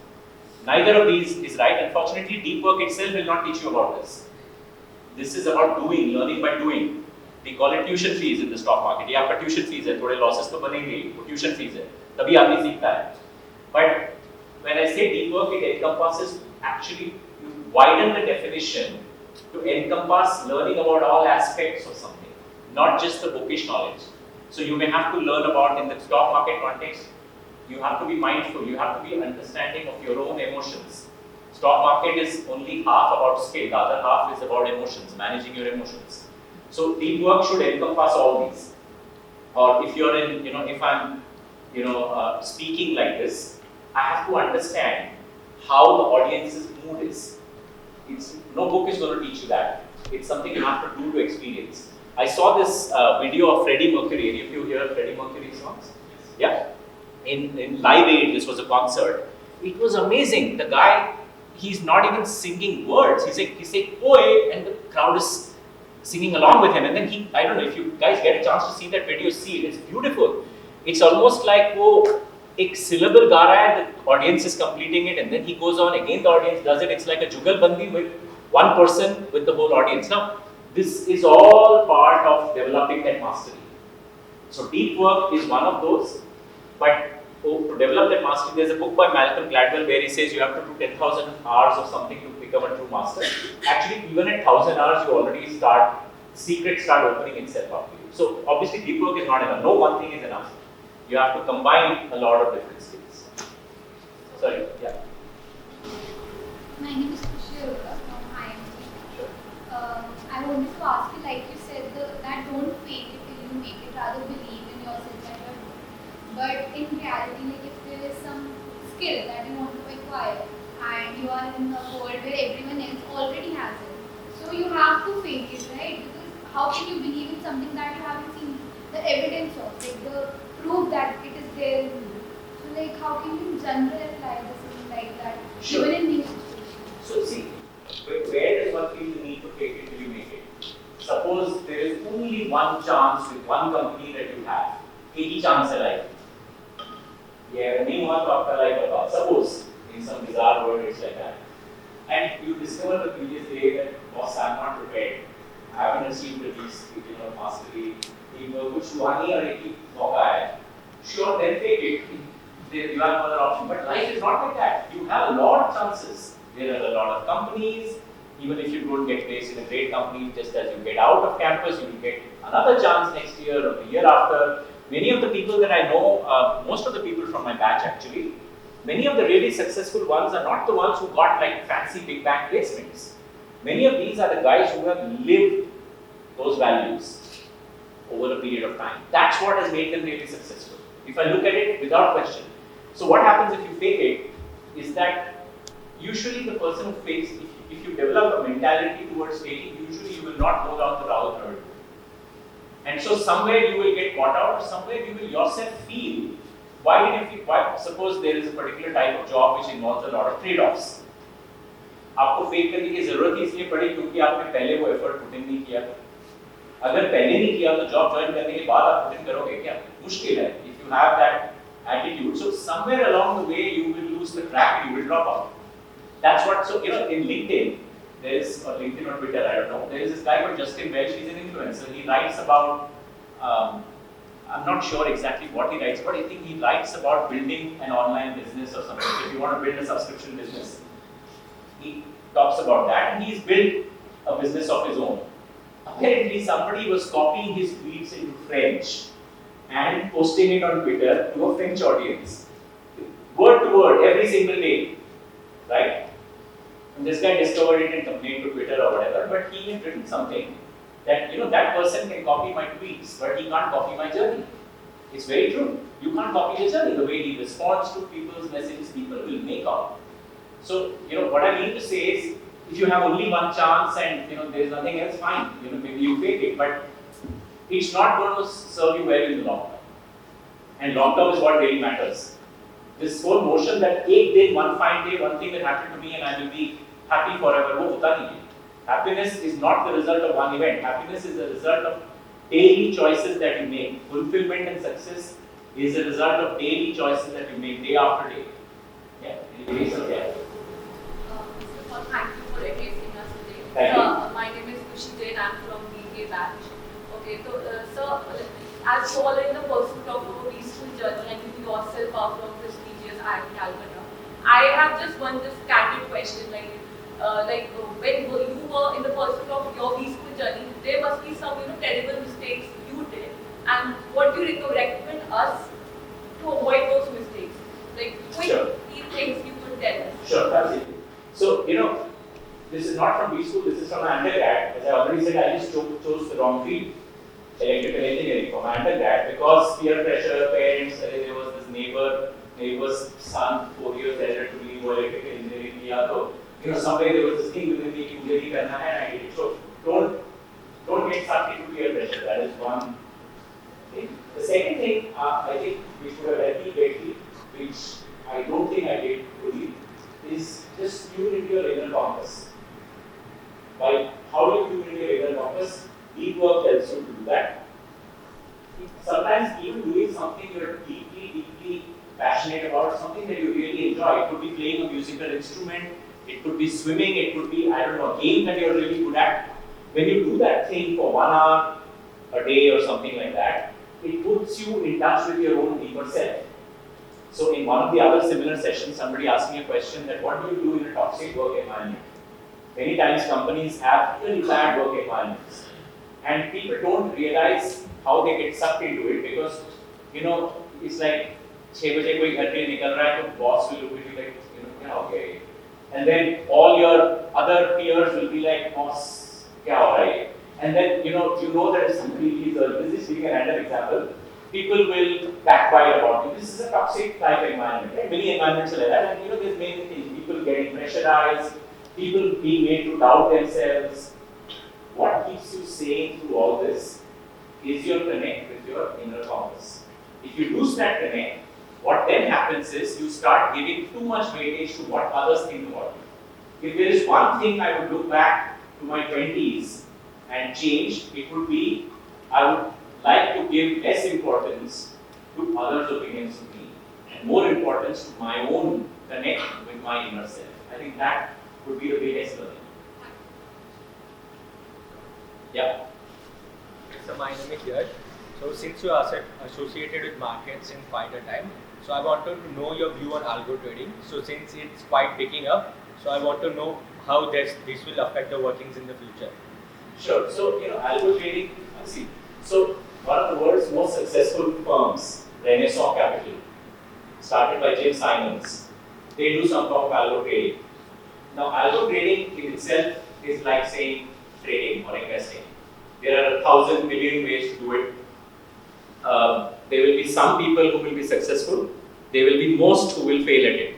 Neither of these is right. Unfortunately, deep work itself will not teach you about this. This is about doing, learning by doing. We call it tuition fees in the stock market. ये आपका tuition fees है, थोड़े losses तो बनेंगे, वो tuition fees है, तभी आदमी सीखता है. But when I say deep work, it encompasses actually you widen the definition to encompass learning about all aspects of something, not just the bookish knowledge. So you may have to learn about in the stock market context. You have to be mindful. You have to be understanding of your own emotions. Stock market is only half about skill. The other half is about emotions, managing your emotions. So teamwork should encompass all these. Or if you're in, if I'm, speaking like this, I have to understand how the audience's mood is. No book is going to teach you that. It's something you have to do to experience. I saw this video of Freddie Mercury. Any of you hear Freddie Mercury songs? Yeah. In Live Aid, this was a concert. It was amazing. The guy, he's not even singing words. He's saying, "Oi," and the crowd is singing along with him. And then I don't know if you guys get a chance to see that video, see it. It's beautiful. It's almost like एक syllable गा रहा है, the audience is completing it, and then he goes on again. The audience does it. It's like a jugalbandi with one person with the whole audience. Now, this is all part of developing that mastery. So deep work is one of those. But to develop that mastery, there's a book by Malcolm Gladwell where he says you have to do 10,000 hours of something to become a true master. Actually, even at 1,000 hours, you already secrets start opening itself up to you. So obviously, deep work is not enough. No one thing is enough. You have to combine a lot of different skills. Sorry, yeah. My name is Kushi Arora from IMT. Sure. I wanted to ask you, like you said, that don't fake it till you make it, rather believe in yourself that you're good. But in reality, like if there is some skill that you want to acquire and you are in a world where everyone else already has it, so you have to fake it, right? Because how can you believe in something that you haven't seen the evidence of, like the proof that it is there in you? So like how can you in general apply something like that, Sure. even in these situations? So see, where does one feel the need to fake it till you make it? Suppose there is only one chance with one company that you have. एक ही chance है life. Yeah, नहीं हुआ तो आपका life बर्बाद. Suppose in some bizarre world it's like that, and you discover the previous day that boss, I'm not prepared. I haven't achieved at least mastery. कुछ हुआ नहीं और एक ही मौका है. Sure, then take it. You have another option, but life is not like that. You have a lot of chances. There are a lot of companies. Even if you don't get placed in a great company, just as you get out of campus, you will get another chance next year or the year after. Many of the people that I know, most of the people from my batch actually, many of the really successful ones are not the ones who got like fancy big bang placements. Many of these are the guys who have lived those values over a period of time. That's what has made them really successful. If I look at it without question. So what happens if you fake it is that usually the person who fakes, if you develop a mentality towards faking, usually you will not go down the Rahul hurdle. And so somewhere you will get caught out, or somewhere you will yourself feel, suppose there is a particular type of job which involves a lot of trade-offs. आपको fake करने की जरूरत ही इसलिए पड़ी क्योंकि आपने पहले वो एफर्ट पुट इन नहीं किया. अगर पहले नहीं किया तो जॉब ज्वाइन करने के बाद आप पुट इन करोगे क्या? मुश्किल है. If you have that attitude, so somewhere along the way you will lose the track and you will drop out. That's what. So in LinkedIn, there is or LinkedIn or Twitter, I don't know. There is this guy called Justin Welch. He's an influencer. He writes about. I'm not sure exactly what he writes, but I think he writes about building an online business or something. If you want to build a subscription business, talks about that, and he's built a business of his own. Apparently, somebody was copying his tweets into French and posting it on Twitter to a French audience, word to word, every single day, right? And this guy discovered it and complained to Twitter or whatever, but he had written something that, that person can copy my tweets, but he can't copy my journey. It's very true. You can't copy the journey. The way he responds to people's messages, people will make out. So, what I mean to say is, if you have only one chance and, there's nothing else, fine. Maybe you fake it, but it's not going to serve you well in the long term. And long term is what really matters. This whole notion that one fine day, one thing will happen to me and I will be happy forever, wo hota nahi hai. Happiness is not the result of one event. Happiness is the result of daily choices that you make. Fulfillment and success is a result of daily choices that you make day after day. Yeah, anyway, so yeah. Thank you for addressing us today. Thank you. My name is Kushi Jain. I'm from BK batch. Okay, so sir, as you all in the pursuit of a peaceful journey and you yourself are from prestigious IIT Calcutta, I have just one candid question when you were in the pursuit of your peaceful journey, there must be some terrible mistakes you did, and what do you recommend us to avoid those mistakes? Like quick things you could tell us. Sure, absolutely. So, this is not from B school, this is from my undergrad. As I already said, I just chose the wrong field, electrical engineering for my undergrad, because peer pressure, parents, there was this neighbor's son, 4 years elder to me, who electrical engineering kiya, so, somewhere there was this thing within me, ki karna hai, and I did it. So, don't get sucked into peer pressure. That is one thing. The second thing, I think we should have helped me greatly, which I don't think I did fully, is just tune into your inner compass. How do you tune into your inner compass? Deep work helps you to do that. Sometimes even doing something you're deeply passionate about, something that you really enjoy. It could be playing a musical instrument, it could be swimming, it could be, a game that you're really good at. When you do that thing for 1 hour a day or something like that, it puts you in touch with your own deeper self. So in one of the other similar sessions, somebody asked me a question that what do you do in a toxic work environment? Many times companies have really bad work environments, and people don't realize how they get sucked into it, because it's like 6 baje koi ghar ke nikal raha hai, to boss will look at you like, okay. And then all your other peers will be like, boss, kya ho raha hai? And then you know that if somebody leaves early, this is giving a random example, people will backbite about you. This is a toxic type environment, right? Many environments are like that, and there's many things. People getting pressurized, people being made to doubt themselves. What keeps you sane through all this is your connect with your inner compass. If you lose that connect, what then happens is you start giving too much weightage to what others think about you. If there is one thing I would look back to my 20s and change, it would be I would like to give less importance to others' opinions of me and more importance to my own connect with my inner self. I think that would be the biggest learning. Yeah. So my name is Yash. So since you are associated with markets in quite a time, so I wanted to know your view on algo trading. So since it's quite picking up, so I want to know how this will affect the workings in the future. Sure. So algo trading. So one of the world's most successful firms, Renaissance Capital, started by Jim Simons. They do some form of algo trading. Now, algo trading in itself is like saying trading or investing. There are 1,000 million ways to do it. There will be some people who will be successful. There will be most who will fail at it.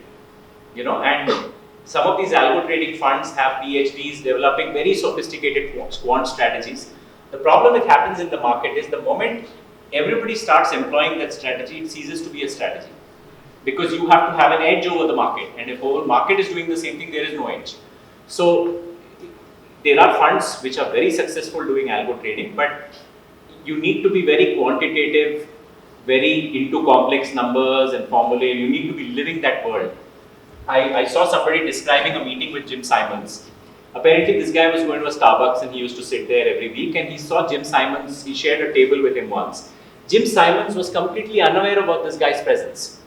And some of these algo trading funds have PhDs developing very sophisticated quant strategies. The problem that happens in the market is the moment everybody starts employing that strategy, it ceases to be a strategy. Because you have to have an edge over the market, and if the whole market is doing the same thing, there is no edge. So there are funds which are very successful doing algo trading, but you need to be very quantitative, very into complex numbers and formulae. You need to be living that world. I saw somebody describing a meeting with Jim Simons. Apparently this guy was going to a Starbucks and he used to sit there every week, and he saw Jim Simons, he shared a table with him once. Jim Simons was completely unaware about this guy's presence.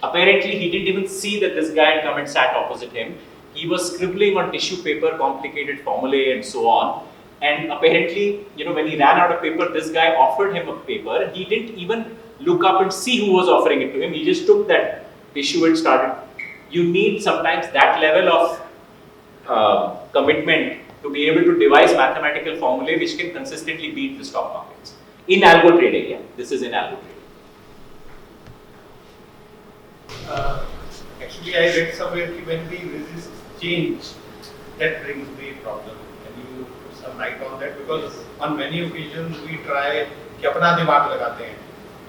Apparently he didn't even see that this guy had come and sat opposite him. he was scribbling on tissue paper complicated formulae and so on. And apparently, when he ran out of paper, this guy offered him a paper. He didn't even look up and see who was offering it to him. He just took that tissue and started. You need sometimes that level of commitment to be able to devise mathematical formulae which can consistently beat the stock markets. In algo trading, yeah. This is in algo trading. Actually, I read somewhere that when we resist change, that brings the problem. Can you put some light on that? Because on many occasions we try कि अपना दिमाग लगाते हैं,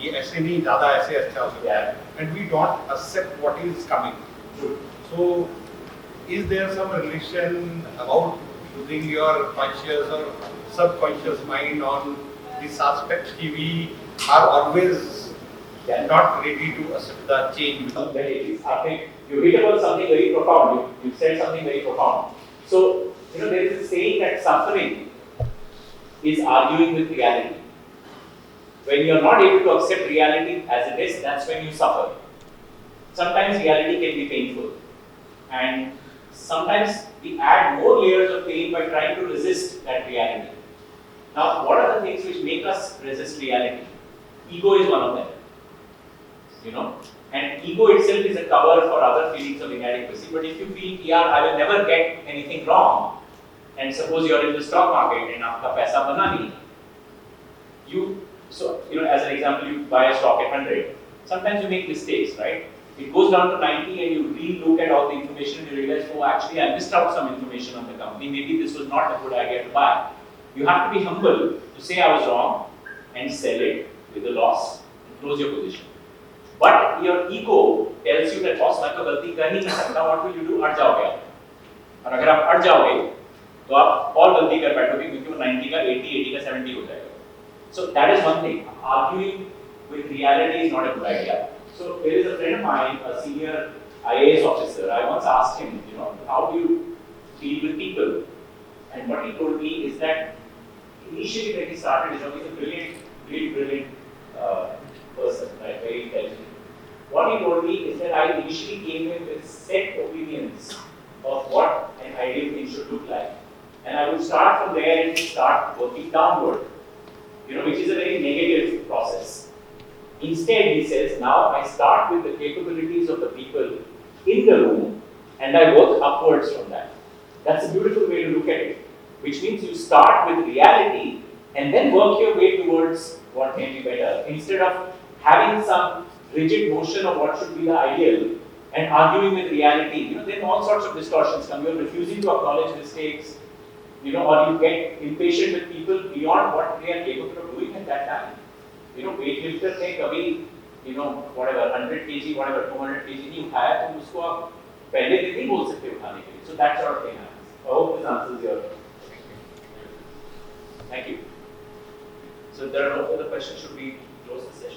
ये ऐसे नहीं ज़्यादा ऐसे अच्छा हो सकता है, and we don't accept what is coming. So, is there some relation about using your conscious or subconscious mind on this aspect? We are always not ready to accept the change. You hit upon something very profound. You said something very profound. So, there is a saying that suffering is arguing with reality. When you are not able to accept reality as it is, that's when you suffer. Sometimes reality can be painful, and sometimes we add more layers of pain by trying to resist that reality. Now, what are the things which make us resist reality? Ego is one of them. And ego itself is a cover for other feelings of inadequacy. But if you feel, yeah, I will never get anything wrong, and suppose you are in the stock market and aapka paisa bana nahi, as an example, you buy a stock at 100. Sometimes you make mistakes, right? It goes down to 90 and you re-look at all the information and you realize, oh, actually I missed out some information on the company. Maybe this was not a good idea to buy. You have to be humble to say I was wrong and sell it with a loss and close your position. But your ego tells you that boss, मैं तो गलती कर ही नहीं सकता. What will you do? अट जाओगे आप. और अगर आप अट जाओगे, तो आप और गलती कर बैठोगे क्योंकि वो 90 का 80, 80 का 70 हो जाएगा. So that is one thing. Arguing with reality is not a good idea. So there is a friend of mine, a senior IAS officer. I once asked him, how do you deal with people? And what he told me is that initially when he started his job, he's a brilliant, really brilliant person, right? Very intelligent. What he told me is that I initially came in with set opinions of what an ideal thing should look like. And I would start from there and start working downward, which is a very negative process. Instead, he says, now I start with the capabilities of the people in the room and I work upwards from that. That's a beautiful way to look at it, which means you start with reality and then work your way towards what may be better, instead of having some rigid notion of what should be the ideal and arguing with reality. Then all sorts of distortions come. You're refusing to acknowledge mistakes, or you get impatient with people beyond what they are capable of doing at that time. Weightlifter ने कभी whatever 100 kg, whatever 200 kg नहीं उठाया, तो उसको आप पहले दिन नहीं बोल सकते उठाने के लिए. So that sort of thing happens. I hope this answers your. Thank you. So if there are no further questions, should we close the session?